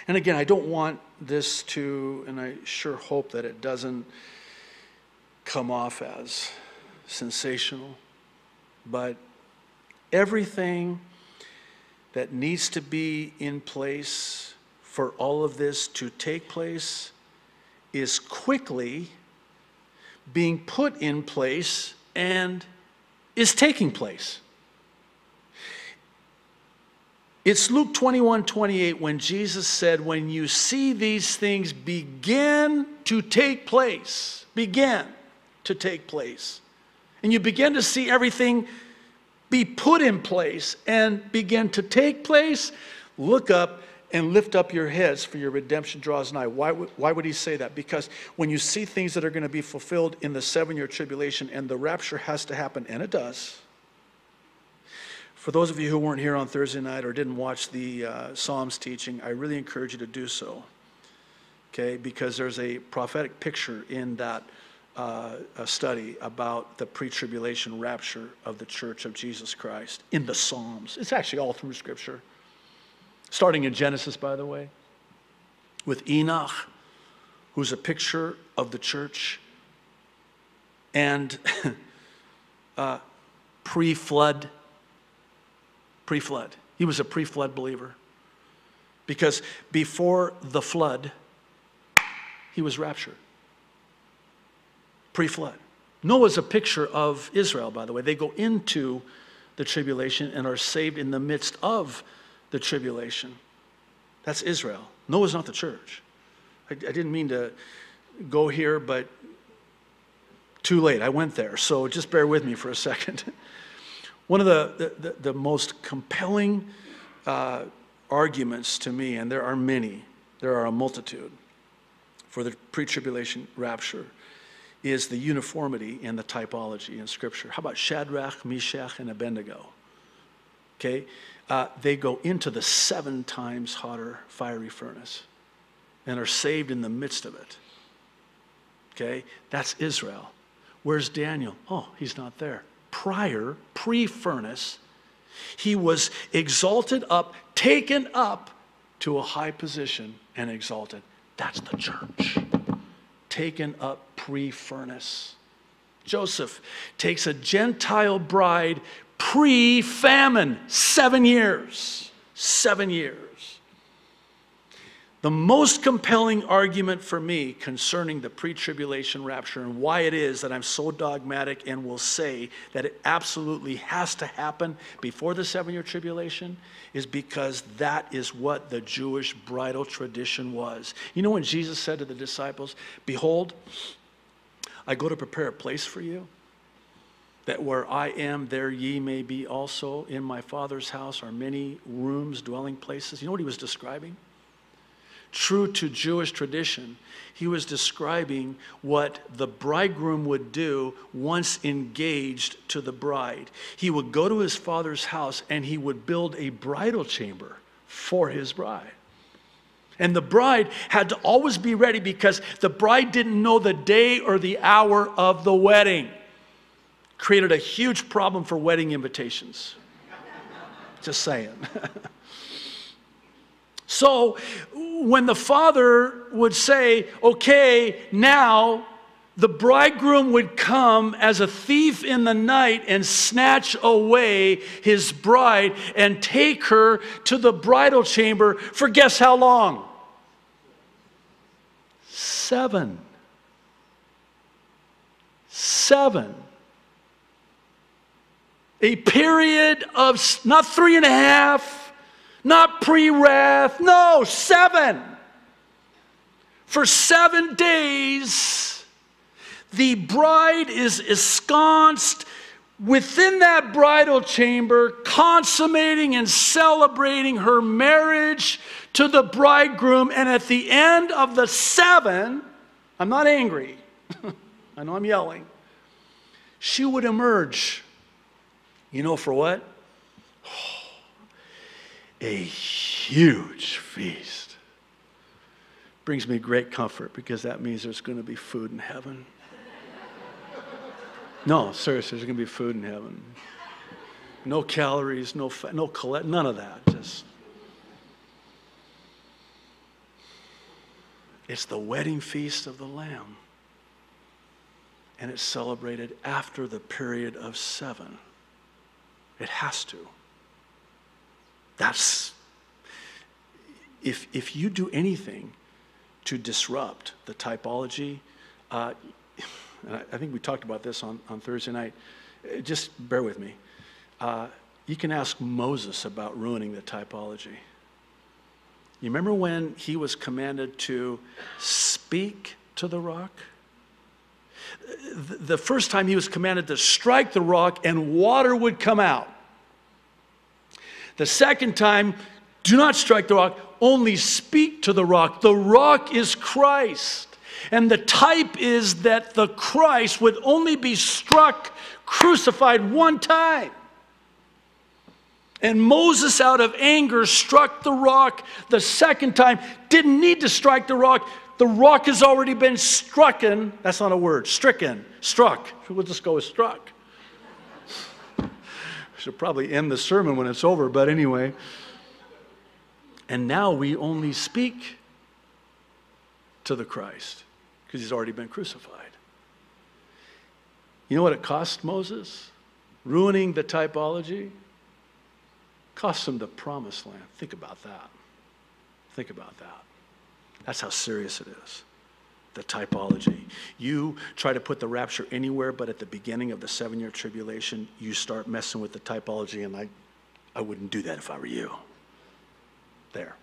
And again, I don't want this to, and I sure hope that it doesn't come off as sensational, but everything that needs to be in place for all of this to take place is quickly being put in place and is taking place. It's Luke 21:28 when Jesus said, when you see these things begin to take place, and you begin to see everything be put in place and begin to take place, look up and lift up your heads, for your redemption draws nigh. Why would he say that? Because when you see things that are going to be fulfilled in the 7-year tribulation, and the rapture has to happen, and it does. For those of you who weren't here on Thursday night or didn't watch the Psalms teaching, I really encourage you to do so, okay? Because there's a prophetic picture in that a study about the pre-tribulation rapture of the church of Jesus Christ in the Psalms. It's actually all through Scripture. Starting in Genesis, by the way, with Enoch, who's a picture of the church, and pre-flood. He was a pre-flood believer. Because before the flood, he was raptured. Pre-flood. Noah's a picture of Israel, by the way. They go into the tribulation and are saved in the midst of the tribulation. That's Israel. Noah's not the church. I didn't mean to go here, but too late. I went there, so just bear with me for a second. One of the most compelling arguments to me, and there are many, there are a multitude, for the pre-tribulation rapture, is the uniformity and the typology in Scripture. How about Shadrach, Meshach, and Abednego? Okay, they go into the 7 times hotter fiery furnace and are saved in the midst of it. Okay, that's Israel. Where's Daniel? Oh, he's not there. Pre-furnace, he was exalted up, taken up to a high position and exalted. That's the church. Taken up pre-furnace. Joseph takes a Gentile bride pre-famine, 7 years. 7 years. The most compelling argument for me concerning the pre-tribulation rapture and why it is that I'm so dogmatic and will say that it absolutely has to happen before the 7-year tribulation is because that is what the Jewish bridal tradition was. You know when Jesus said to the disciples, "Behold, I go to prepare a place for you, that where I am, there ye may be also. In my Father's house are many rooms, dwelling places." You know what he was describing? True to Jewish tradition, he was describing what the bridegroom would do once engaged to the bride. He would go to his father's house and he would build a bridal chamber for his bride. And the bride had to always be ready because the bride didn't know the day or the hour of the wedding. Created a huge problem for wedding invitations. Just saying. So when the father would say, okay, now the bridegroom would come as a thief in the night and snatch away his bride and take her to the bridal chamber for guess how long? 7. 7. A period of not 3.5, not pre-wrath, no, 7. For 7 days, the bride is ensconced within that bridal chamber, consummating and celebrating her marriage to the bridegroom. And at the end of the 7, I'm not angry, I know I'm yelling, she would emerge. You know for what? A huge feast. Brings me great comfort because that means there's going to be food in heaven. No, seriously, there's going to be food in heaven. No calories, no fat, no none of that. Just It's the wedding feast of the Lamb. And it's celebrated after the period of 7. It has to. That's, if you do anything to disrupt the typology, and I think we talked about this on Thursday night, just bear with me. You can ask Moses about ruining the typology. You remember when he was commanded to speak to the rock? The first time he was commanded to strike the rock and water would come out. The second time, do not strike the rock, only speak to the rock. The rock is Christ. And the type is that the Christ would only be struck, crucified one time. And Moses, out of anger, struck the rock the second time. Didn't need to strike the rock. The rock has already been strucken. That's not a word. Stricken. Struck. We'll just go with struck. Should probably end the sermon when it's over, but anyway. And now we only speak to the Christ because he's already been crucified. You know what it cost Moses? Ruining the typology? Cost him the promised land. Think about that. Think about that. That's how serious it is. The typology. You try to put the rapture anywhere but at the beginning of the 7-year tribulation, you start messing with the typology, and I wouldn't do that if I were you. There.